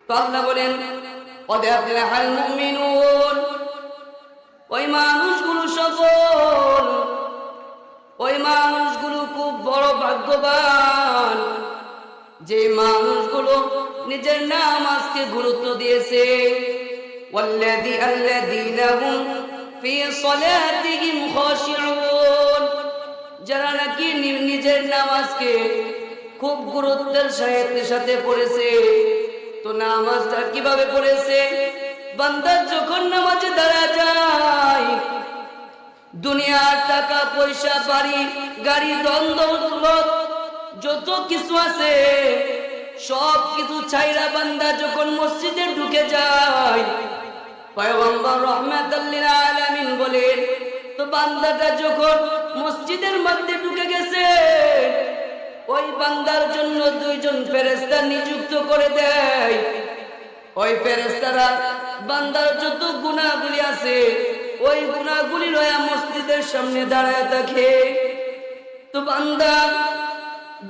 তো আল্লাহ বলেন قد أفلح المؤمنون ওই মানুষগুলো সফল, ওই মানুষগুলো খুব বড় ভাগ্যবান যে মানুষগুলো নিজের নামাজকে গুরুত্ব দিয়েছে। الذين هم في صلاتهم خاشعون যারা নাকি নিজের নামাজকে খুব গুরুত্বের সাথে পড়েছে। তো নামাজটা কিভাবে পড়েছে? বান্দা যখন নামাজে দাঁড়া যায়, দুনিয়ার টাকা পয়সা বাড়ি গাড়ি দ্বন্দ্ব যত কিছু আছে সব কিছু ছাইরা বান্দা যখন মসজিদে ঢুকে যায়, পয়গম্বর রাহমাতুল লিল আলামিন বলেন, তো বান্দাটা যখন মসজিদের মধ্যে ঢুকে গেছে, ওই বান্দার জন্য দুইজন ফেরেশতা নিযুক্ত করে দেয়। ওই ফেরেশতারা বান্দার যত গুনাহগুলি আছে ওই গুনাহগুলি লয়া মসজিদের সামনে দাঁড়ায় থাকে। তো বান্দা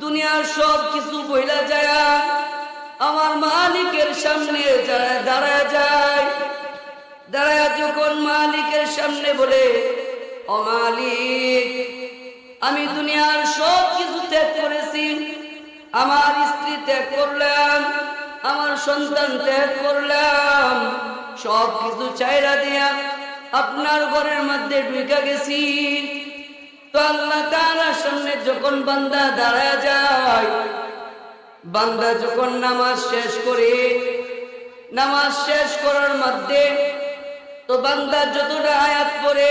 দুনিয়ার সব কিছু ভুলা যায়, আমার মালিকের সামনে দাঁড়ায় যায়। দাঁড়ায় যখন মালিকের সামনে বলে, ও মালিক, আমি দুনিয়ার সব কিছু ত্যাগ করেছি, আমার স্ত্রী ত্যাগ করলাম, আমার সন্তান ত্যাগ করলাম, সব কিছু চাইরা দিয়া আপনার ঘরের মধ্যে ঢুকে গেছি। তো আল্লাহ তাআলার সামনে যখন বান্দা দাঁড়ায় যায়, বান্দা যখন নামাজ শেষ করে, নামাজ শেষ করার মধ্যে তো বান্দা যতটা আয়াত পড়ে,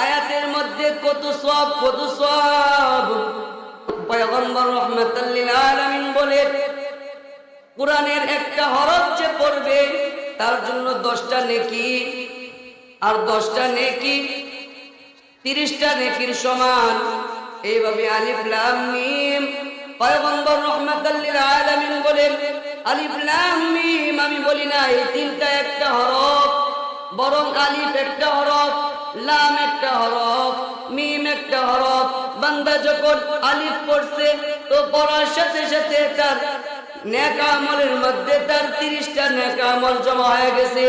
আয়াতের মধ্যে কত সওয়াব। পয়গম্বর রাহমাতুল লিল আলামিন বলে, কোরআনের একটা হরফ যে পড়বে তার জন্য 10টা নেকি, আর 10টা নেকি 30টা নেকির সমান। এইভাবে আলিফ লাম মিম, পয়গম্বর রাহমাতুল লিল আলামিন বলেন, আলিফ লাম মিম আমি বলি না এই তিনটা একটা হরফ, বরং আলিফ একটা হরফ, লাম একটা হরফ, মিম একটা হরফ। বান্দা যখন আলিফ পড়ছে তো পড়ার সাথে সাথে তার নেক আমলের মধ্যে তার 30টা নেক আমল জমা হয়ে গেছে।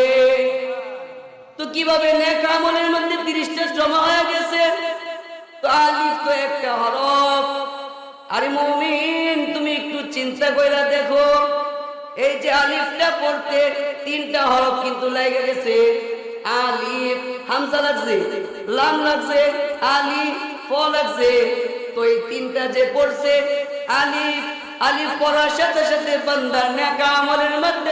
তো কিভাবে নেক আমলের মধ্যে 30টা জমা হয়ে গেছে? তো আলিফ তো একটা হরফ। আরে মুমিন, তুমি একটু চিন্তা কইরা দেখো, এই যে আলিফটা পড়তে 3টা হরফ কিন্তু লেগে গেছে। আলিফ হামজা লাগছে, লাম লাগছে, আলিফ ফ লাগছে। তো এই 3টা যে পড়ছে, আলিফ আলিফ পড়ার সাথে সাথে বান্দার নেক আমলের মধ্যে